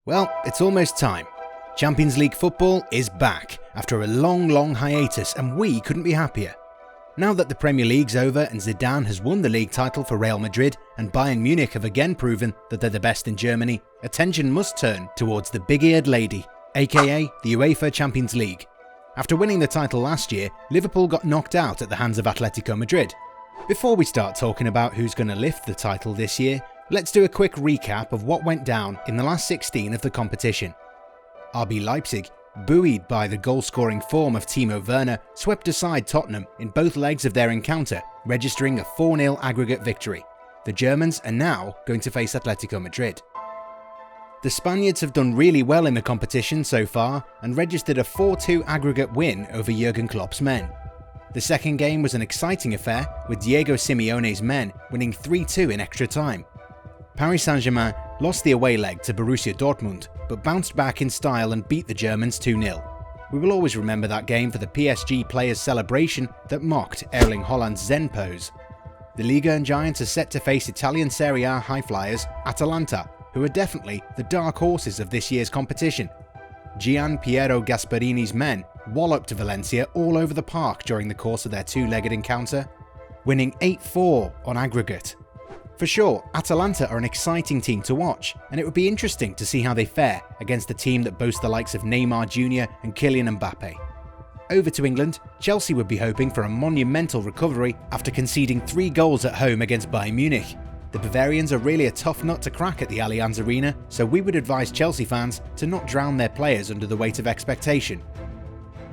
Well, it's almost time. Champions League football is back after a long hiatus, and we couldn't be happier. Now that the Premier League's over and Zidane has won the league title for Real Madrid and Bayern Munich have again proven that they're the best in Germany, attention must turn towards the big-eared lady, aka the UEFA Champions League. After winning the title last year, Liverpool got knocked out at the hands of Atletico Madrid. Before we start talking about who's going to lift the title this year, let's do a quick recap of what went down in the last 16 of the competition. RB Leipzig, buoyed by the goal-scoring form of Timo Werner, swept aside Tottenham in both legs of their encounter, registering a 4-0 aggregate victory. The Germans are now going to face Atletico Madrid. The Spaniards have done really well in the competition so far and registered a 4-2 aggregate win over Jurgen Klopp's men. The second game was an exciting affair, with Diego Simeone's men winning 3-2 in extra time. Paris Saint-Germain lost the away leg to Borussia Dortmund, but bounced back in style and beat the Germans 2-0. We will always remember that game for the PSG players' celebration that mocked Erling Haaland's Zen pose. The Liga and Giants are set to face Italian Serie A high flyers Atalanta, who are definitely the dark horses of this year's competition. Gian Piero Gasparini's men walloped Valencia all over the park during the course of their two-legged encounter, winning 8-4 on aggregate. For sure, Atalanta are an exciting team to watch, and it would be interesting to see how they fare against a team that boasts the likes of Neymar Jr. and Kylian Mbappe. Over to England, Chelsea would be hoping for a monumental recovery after conceding 3 goals at home against Bayern Munich. The Bavarians are really a tough nut to crack at the Allianz Arena, so we would advise Chelsea fans to not drown their players under the weight of expectation.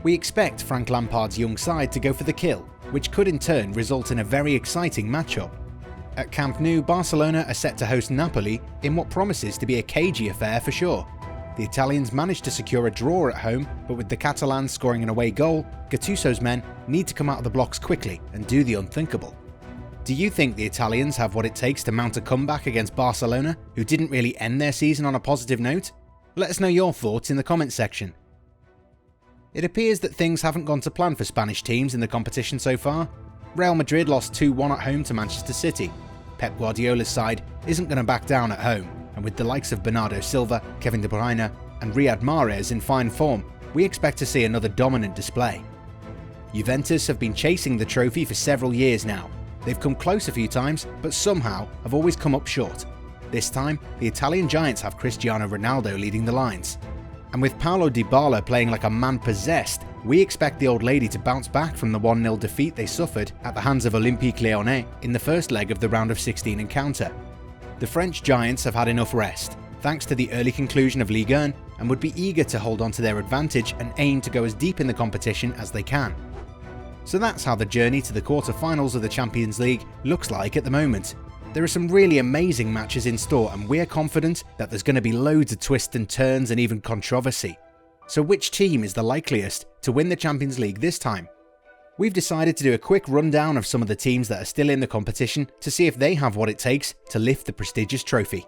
We expect Frank Lampard's young side to go for the kill, which could in turn result in a very exciting matchup. At Camp Nou, Barcelona are set to host Napoli in what promises to be a cagey affair for sure. The Italians managed to secure a draw at home, but with the Catalans scoring an away goal, Gattuso's men need to come out of the blocks quickly and do the unthinkable. Do you think the Italians have what it takes to mount a comeback against Barcelona, who didn't really end their season on a positive note? Let us know your thoughts in the comments section. It appears that things haven't gone to plan for Spanish teams in the competition so far. Real Madrid lost 2-1 at home to Manchester City. Pep Guardiola's side isn't going to back down at home, and with the likes of Bernardo Silva, Kevin De Bruyne and Riyad Mahrez in fine form, we expect to see another dominant display. Juventus have been chasing the trophy for several years now. They've come close a few times, but somehow have always come up short. This time, the Italian giants have Cristiano Ronaldo leading the lines. And with Paulo Dybala playing like a man possessed, we expect the old lady to bounce back from the 1-0 defeat they suffered at the hands of Olympique Lyonnais in the first leg of the round of 16 encounter. The French giants have had enough rest, thanks to the early conclusion of Ligue 1, and would be eager to hold on to their advantage and aim to go as deep in the competition as they can. So that's how the journey to the quarter-finals of the Champions League looks like at the moment. There are some really amazing matches in store, and we're confident that there's going to be loads of twists and turns and even controversy. So which team is the likeliest to win the Champions League this time? We've decided to do a quick rundown of some of the teams that are still in the competition to see if they have what it takes to lift the prestigious trophy.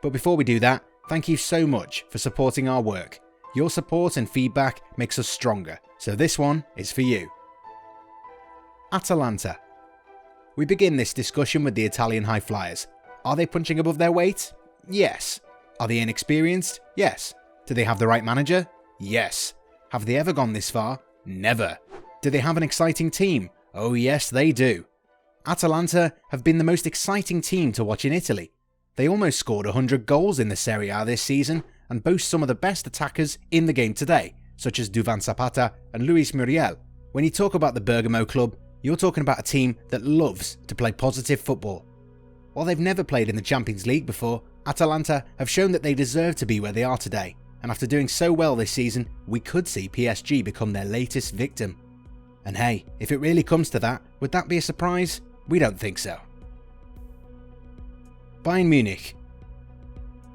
But before we do that, thank you so much for supporting our work. Your support and feedback makes us stronger, so this one is for you. Atalanta. We begin this discussion with the Italian high flyers. Are they punching above their weight? Yes. Are they inexperienced? Yes. Do they have the right manager? Yes. Have they ever gone this far? Never. Do they have an exciting team? Oh yes, they do. Atalanta have been the most exciting team to watch in Italy. They almost scored 100 goals in the Serie A this season and boast some of the best attackers in the game today, such as Duvan Zapata and Luis Muriel. When you talk about the Bergamo club, you're talking about a team that loves to play positive football. While they've never played in the Champions League before, Atalanta have shown that they deserve to be where they are today, and after doing so well this season, we could see PSG become their latest victim. And hey, if it really comes to that, would that be a surprise? We don't think so. Bayern Munich.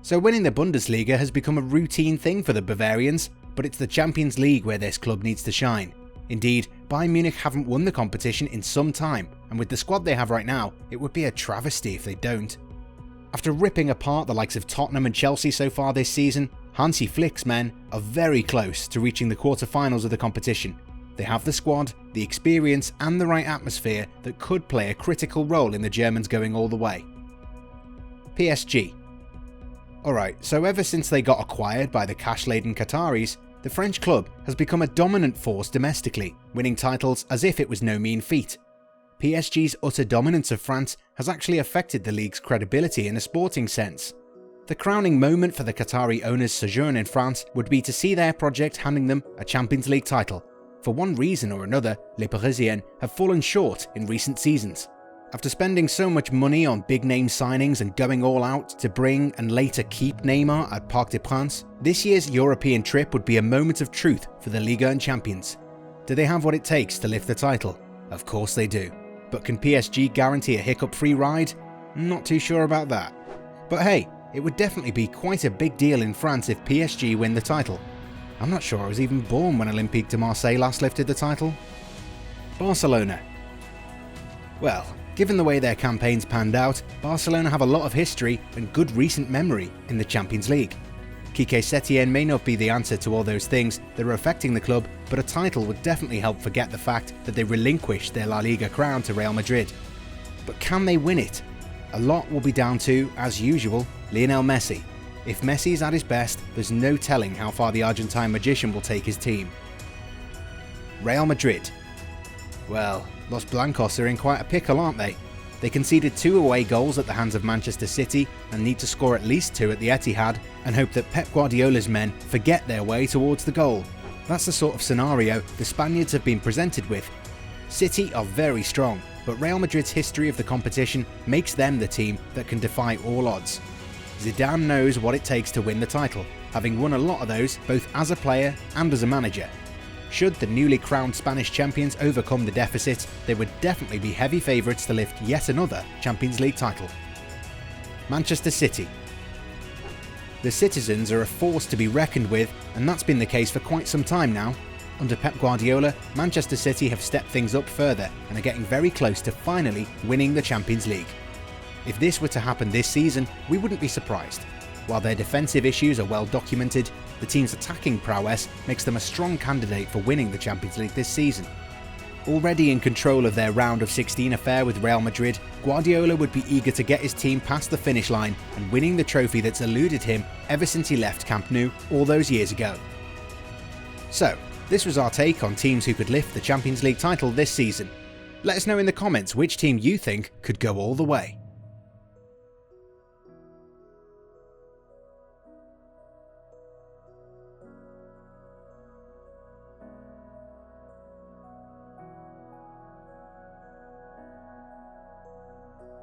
So winning the Bundesliga has become a routine thing for the Bavarians, but it's the Champions League where this club needs to shine. Indeed, Bayern Munich haven't won the competition in some time, and with the squad they have right now, it would be a travesty if they don't. After ripping apart the likes of Tottenham and Chelsea so far this season, Hansi Flick's men are very close to reaching the quarter-finals of the competition. They have the squad, the experience and the right atmosphere that could play a critical role in the Germans going all the way. PSG. Alright, so ever since they got acquired by the cash-laden Qataris, the French club has become a dominant force domestically, winning titles as if it was no mean feat. PSG's utter dominance of France has actually affected the league's credibility in a sporting sense. The crowning moment for the Qatari owners' sojourn in France would be to see their project handing them a Champions League title. For one reason or another, Les Parisiens have fallen short in recent seasons. After spending so much money on big-name signings and going all out to bring and later keep Neymar at Parc des Princes, this year's European trip would be a moment of truth for the Ligue 1 champions. Do they have what it takes to lift the title? Of course they do. But can PSG guarantee a hiccup-free ride? Not too sure about that. But hey, it would definitely be quite a big deal in France if PSG win the title. I'm not sure I was even born when Olympique de Marseille last lifted the title. Barcelona. Well, given the way their campaigns panned out, Barcelona have a lot of history and good recent memory in the Champions League. Quique Setien may not be the answer to all those things that are affecting the club, but a title would definitely help forget the fact that they relinquished their La Liga crown to Real Madrid. But can they win it? A lot will be down to, as usual, Lionel Messi. If Messi is at his best, there's no telling how far the Argentine magician will take his team. Real Madrid. Well, Los Blancos are in quite a pickle, aren't they? They conceded 2 away goals at the hands of Manchester City and need to score at least 2 at the Etihad and hope that Pep Guardiola's men forget their way towards the goal. That's the sort of scenario the Spaniards have been presented with. City are very strong, but Real Madrid's history of the competition makes them the team that can defy all odds. Zidane knows what it takes to win the title, having won a lot of those both as a player and as a manager. Should the newly crowned Spanish champions overcome the deficit, they would definitely be heavy favourites to lift yet another Champions League title. Manchester City. The citizens are a force to be reckoned with, and that's been the case for quite some time now. Under Pep Guardiola, Manchester City have stepped things up further and are getting very close to finally winning the Champions League. If this were to happen this season, we wouldn't be surprised. While their defensive issues are well documented, the team's attacking prowess makes them a strong candidate for winning the Champions League this season. Already in control of their round of 16 affair with Real Madrid, Guardiola would be eager to get his team past the finish line and winning the trophy that's eluded him ever since he left Camp Nou all those years ago. So, this was our take on teams who could lift the Champions League title this season. Let us know in the comments which team you think could go all the way.